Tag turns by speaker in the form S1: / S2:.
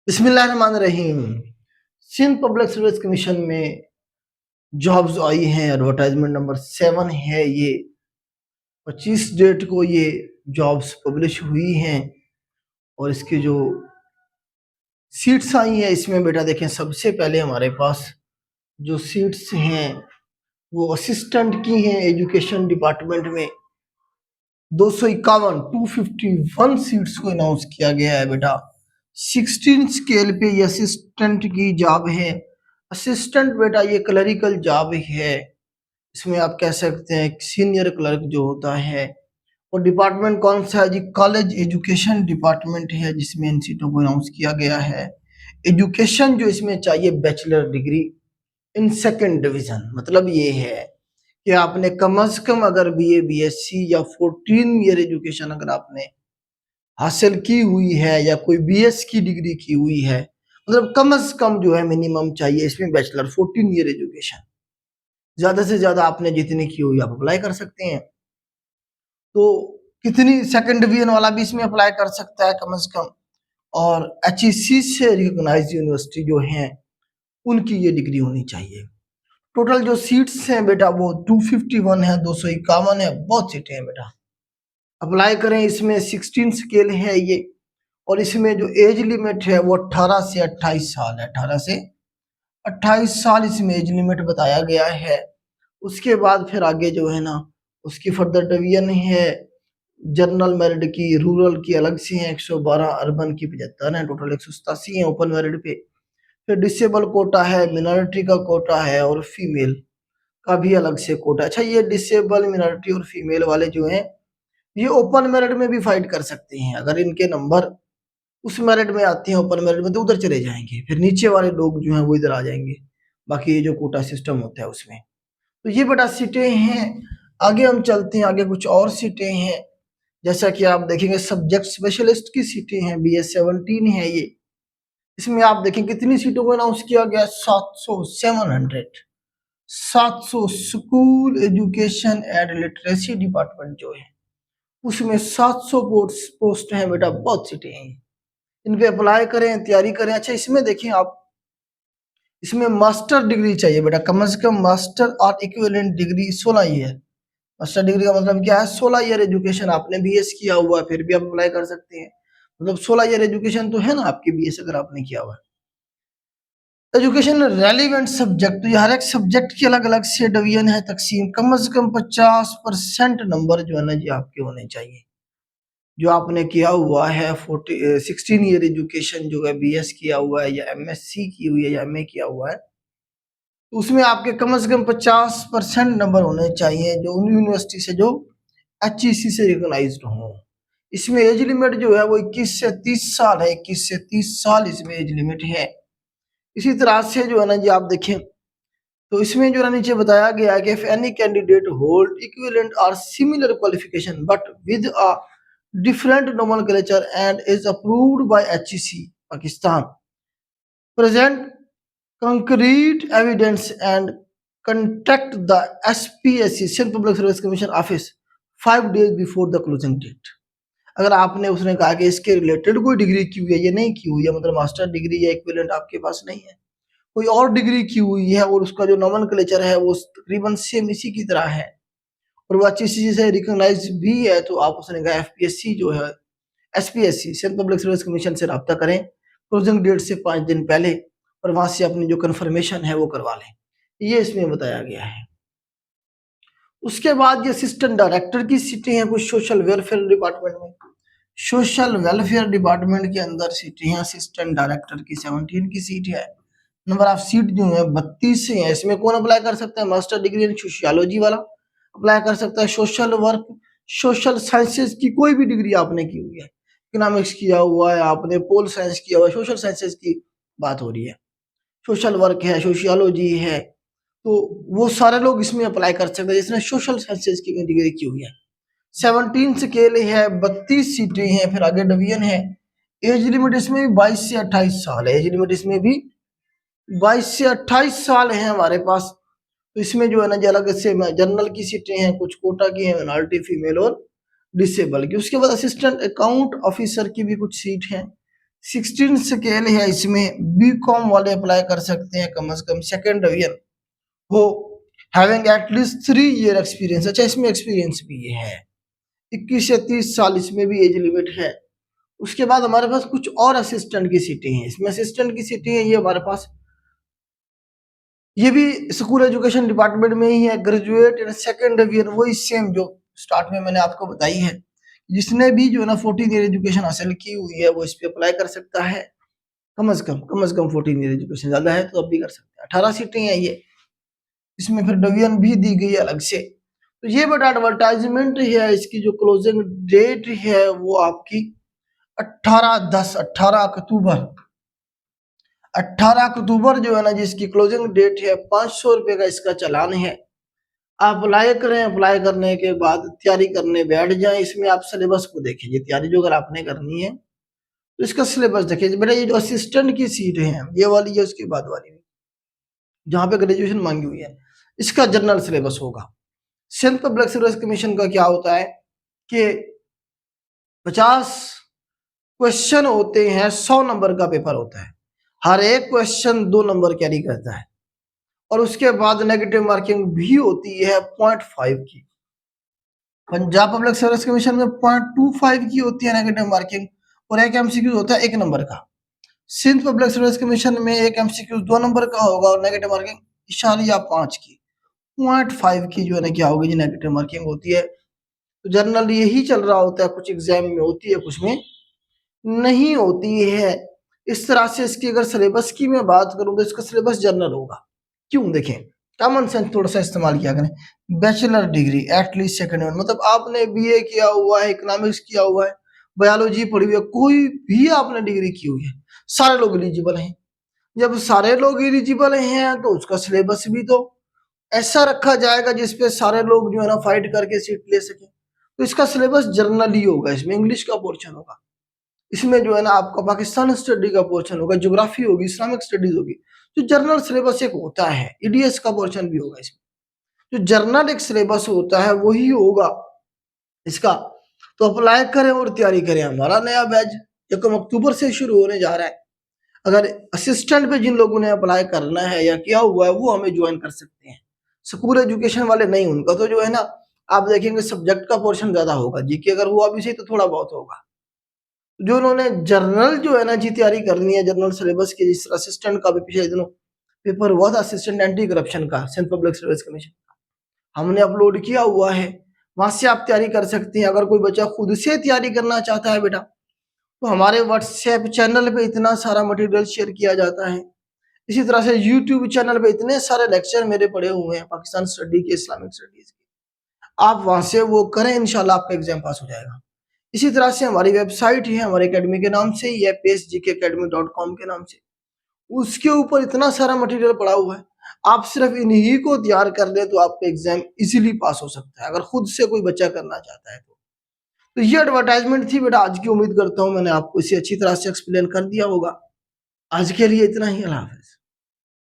S1: बिस्मिल्लाहिर्रहमानिर्रहीम। Sindh public service commission में jobs आई हैं। एडवर्टाइजमेंट नंबर 7 है। ये 25 डेट को ये जॉब्स पब्लिश हुई हैं और इसकी जो सीट्स आई हैं इसमें बेटा देखें, सबसे पहले हमारे पास जो सीट्स हैं वो असिस्टेंट की हैं। एजुकेशन डिपार्टमेंट में 251 सीट्स को अनाउंस किया गया है बेटा। 16 स्केल पे ये असिस्टेंट की जॉब है। असिस्टेंट बेटा ये क्लरिकल जॉब है। इसमें आप कह सकते हैं सीनियर क्लर्क जो होता है। और डिपार्टमेंट कौन सा है जी? कॉलेज एजुकेशन डिपार्टमेंट है जिसमें इन सीटों को अनाउंस किया गया है। एजुकेशन जो इसमें चाहिए bachelor degree in second division. मतलब ये है कि आपने कम से कम अगर बीए बीएससी या 14 ईयर एजुकेशन अगर आपने हासिल की हुई है या कोई बीएस की डिग्री की हुई है, मतलब कम से कम जो है मिनिमम चाहिए इसमें बैचलर 14 ईयर एजुकेशन। ज्यादा से ज्यादा आपने जितनी की हुई आप अप्लाई कर सकते हैं। तो कितनी सेकंड डिवीजन वाला भी इसमें अप्लाई कर सकता है कम से कम। और एचईसी से रिकॉग्नाइज्ड यूनिवर्सिटी जो है उनकी ये डिग्री होनी चाहिए। टोटल जो सीट्स हैं बेटा वो 251 है, 251 है, बहुत सीटें हैं बेटा। अप्लाई करें। इसमें 16 स्केल है ये और इसमें जो एज लिमिट है वो 18 से 28 साल है। 18 से 28 साल इसमें एज लिमिट बताया गया है। उसके बाद फिर आगे जो है ना उसकी फर्दर डिवीजन है। जनरल मेरिट की, रूरल की अलग से हैं 112, अर्बन की 75 है, टोटल 187 है ओपन मेरिट पे। फिर डिसेबल कोटा है, मिनॉरिटी का कोटा है और फीमेल का भी अलग से कोटा। अच्छा, ये डिसेबल, मिनॉरिटी और फीमेल वाले जो हैं ये ओपन मेरिट में भी फाइट कर सकते हैं। अगर इनके नंबर उस मेरिट में आते हैं ओपन मेरिट में तो उधर चले जाएंगे, फिर नीचे वाले लोग जो हैं वो इधर आ जाएंगे। बाकी ये जो कोटा सिस्टम होता है उसमें तो ये बेटा सीटें हैं। आगे हम चलते हैं, आगे कुछ और सीटें हैं। जैसा कि आप देखेंगे सब्जेक्ट स्पेशलिस्ट की सीटें हैं, BS 17 है ये। इसमें आप देखें कितनी सीटों को अनाउंस किया गया, 700 school education and literacy department जो है उसमें 700 पोस्ट हैं बेटा, बहुत सीटें हैं। इन पे अप्लाई करें, तैयारी करें। अच्छा, इसमें देखें आप, इसमें मास्टर डिग्री चाहिए बेटा, कम से कम मास्टर और equivalent degree 16 year. Master degree का मतलब क्या है? 16 ईयर एजुकेशन आपने बीएस किया हुआ है फिर भी आप अप्लाई कर सकते हैं। मतलब 16 ईयर एजुकेशन तो है ना आपकी बीएस अगर आपने किया हुआ है। एजुकेशन रेलिवेंट सब्जेक्ट, तो ये हर एक सब्जेक्ट की अलग अलग से डिवीजन है, तकसीम। कम से कम 50% नंबर जो है ना जी आपके होने चाहिए जो आपने किया हुआ है। 16 ईयर एजुकेशन जो है बीएस किया हुआ है या एमएससी की हुई है या एमए किया हुआ है तो उसमें आपके कम से कम 50% नंबर होने चाहिए जो उन यूनिवर्सिटी से जो एचईसी से रिकॉग्नाइज्ड हो। इसमें एज लिमिट जो है वो 21 से 30 साल है। 21 से 30 साल इसमें एज लिमिट है। इसी तरह से जो है ना जी आप देखें तो इसमें जो है नीचे बताया गया है कि if any candidate hold equivalent और similar qualification but with a different nomenclature and is approved by HEC Pakistan, present concrete evidence and contact the SPSC Sindh Public Service Commission office 5 days before the closing date। अगर आपने उसने कहा कि इसके related कोई degree की हुई है या नहीं की हुई है, मतलब मास्टर डिग्री या इक्विवेलेंट आपके पास नहीं है, कोई और डिग्री की हुई है और उसका जो नोमेनक्लेचर है वो तकरीबन सेम इसी की तरह है और वो अच्छी चीज से रिकॉग्नाइज भी है, तो आप उसने कहा एफपीएससी जो है SPSC Sindh public service commission से रब्ता करें क्लोजिंग डेट से 5 दिन पहले और वहां से अपनी जो कंफर्मेशन है वो करवा लें। ये इसमें बताया गया है। उसके बाद ये असिस्टेंट डायरेक्टर की सीटें हैं कुछ सोशल वेलफेयर डिपार्टमेंट में। सोशल वेलफेयर डिपार्टमेंट के अंदर सीटें हैं असिस्टेंट डायरेक्टर की 17 की सीट है। नंबर ऑफ सीट जो है 32 है। इसमें कौन अप्लाई कर सकता है? मास्टर डिग्री इन सोशियोलॉजी वाला अप्लाई कर सकता है। सोशल वर्क, सोशल साइंसेज की कोई भी डिग्री आपने की हुई है, इकोनॉमिक्स किया हुआ है आपने, पोल साइंस किया हुआ है, सोशल साइंसेज की बात हो रही है, सोशल वर्क है, सोशियोलॉजी है, तो वो सारे लोग इसमें अप्लाई कर सकते हैं जिसने सोशल साइंसेज की डिग्री की हुई है। 17 स्केल है, 32 सीटें हैं, फिर आगे डिवीजन है। एज लिमिट इसमें भी 22 से 28 साल है। एज लिमिट इसमें भी 22 से 28 साल है हमारे पास। तो इसमें जो है ना अलग से जनरल की सीटें हैं, कुछ कोटा की हैं, माइनॉरिटी, फीमेल और डिसेबल की। उसके बाद असिस्टेंट अकाउंट ऑफिसर की भी कुछ सीट हैं 16 स्केल है, इसमें बीकॉम वाले अप्लाई कर सकते हैं, कम से कम सेकेंड डिवीजन हो, हैविंग एटलीस्ट 3 ईयर एक्सपीरियंस। अच्छा, इसमें एक्सपीरियंस भी ये है, 21 से 30 साल इसमें भी एज लिमिट है। उसके बाद हमारे पास कुछ और असिस्टेंट की सीटें हैं, इसमें असिस्टेंट की सीटें हैं, ये हमारे पास ये भी स्कूल एजुकेशन डिपार्टमेंट में ही है, ग्रेजुएट एंड सेकेंड ईयर, वही सेम जो स्टार्ट में मैंने आपको बताई है। जिसने भी जो है ना 14 ईयर एजुकेशन हासिल की हुई है वो इस पे अप्लाई कर सकता है, कम से कम 14 ईयर एजुकेशन, ज्यादा है तो अब भी कर सकते हैं। 18 सीटें हैं ये, इसमें फिर डिवीजन भी दी गई है अलग से। तो ये बड़ा एडवर्टाइजमेंट है, इसकी जो क्लोजिंग डेट है वो आपकी 18 अक्टूबर 18 अक्टूबर जो है ना, जिसकी क्लोजिंग डेट है। 500 रुपए का इसका चालान है। आप अप्लाई करें, अप्लाई करने के बाद तैयारी करने बैठ जाएं। इसमें आप सिलेबस को देखेंगे, तैयारी जो अगर आपने करनी है तो इसका सिलेबस देखिए बेटा। ये जो असिस्टेंट की सीट है ये वाली है, उसके बाद वाली जहां पे ग्रेजुएशन मांगी हुई है, इसका जनरल सिलेबस होगा। सेंट्रल पब्लिक सर्विस कमीशन का क्या होता है कि 50 क्वेश्चन होते हैं, 100 नंबर का पेपर होता है, हर एक क्वेश्चन 2 नंबर कैरी करता है, और उसके बाद नेगेटिव मार्किंग भी होती है 0.5 की। पंजाब पब्लिक सर्विस कमीशन में 0.25 की होती है नेगेटिव मार्किंग, और एक एमसीक्यू होता है 1 नंबर का। सिंध पब्लिक सर्विस कमीशन में एक एमसीक्यू 2 नंबर का होगा और नेगेटिव मार्किंग इशारिया 5 की। 0.5 की जो है ना क्या होगी जी, नेगेटिव मार्किंग होती है। तो जनरल यही चल रहा होता है, कुछ एग्जाम में होती है कुछ में नहीं होती है। इस तरह से इसकी अगर सिलेबस की मैं बात करूं तो इसका सिलेबस जनरल होगा। क्यों, देखें कॉमन सेंस थोड़ा सा इस्तेमाल किया करें। Bachelor degree at least second year, मतलब आपने बीए किया हुआ है, इकोनॉमिक्स किया हुआ है, बायोलॉजी पढ़ी हुई है, कोई भी आपने डिग्री की हुई है, सारे लोग एलिजिबल हैं। जब सारे लोग एलिजिबल हैं तो उसका सिलेबस भी तो ऐसा रखा जाएगा जिसपे सारे लोग जो है ना फाइट करके सीट ले सके। तो इसका सिलेबस जर्नल ही होगा, इसमें इंग्लिश का पोर्शन होगा, इसमें जो है ना आपका पाकिस्तान स्टडी का पोर्शन होगा, ज्योग्राफी होगी, इस्लामिक स्टडीज होगी। जो जर्नल सिलेबस एक होता है, ईडीएस का पोर्शन भी होगा इसमें। जो जर्नल एक सिलेबस होता है वही होगा इसका। तो अप्लाई करें और तैयारी करें। हमारा नया बैच 1 अक्टूबर से शुरू होने जा रहा है। अगर असिस्टेंट पे जिन लोगों ने अप्लाई करना है या किया हुआ है वो हमें ज्वाइन कर सकते हैं। स्कूल एजुकेशन वाले नहीं, उनका तो जो है ना आप देखेंगे सब्जेक्ट का पोर्शन ज्यादा होगा, जीके अगर हुआ भी सही तो थोड़ा बहुत होगा। जो उन्होंने जनरल जो है ना जी तैयारी करनी है, जनरल सिलेबस की, जिस असिस्टेंट का भी पिछले दिनों पेपर हुआ था, असिस्टेंट एंटी करप्शन का, सेंट्रल पब्लिक सर्विस कमीशन का, हमने अपलोड किया हुआ है, वहां से आप तैयारी कर सकते हैं। अगर कोई बच्चा खुद से तैयारी करना चाहता है बेटा, तो हमारे व्हाट्सएप चैनल पे इतना सारा मटेरियल शेयर किया जाता है। इसी तरह से यूट्यूब चैनल पे इतने सारे लेक्चर मेरे पड़े हुए हैं पाकिस्तान स्टडी के, इस्लामिक स्टडीज के, आप वहां से वो करें, इंशाल्लाह आपका एग्जाम पास हो जाएगा। इसी तरह से हमारी वेबसाइट है हमारे एकेडमी के नाम से ही है, psgkacademy.com के नाम से, उसके ऊपर इतना सारा मटेरियल पड़ा हुआ है। आप सिर्फ इन्हीं को तैयार कर ले तो आपका एग्जाम इजीली पास हो सकता है, अगर खुद से कोई बच्चा करना चाहता है तो ये एडवर्टाइजमेंट थी बेटा आज की। उम्मीद करता हूँ मैंने आपको इसे अच्छी तरह से एक्सप्लेन कर दिया होगा। आज के लिए इतना ही, अल्लाह हाफिज।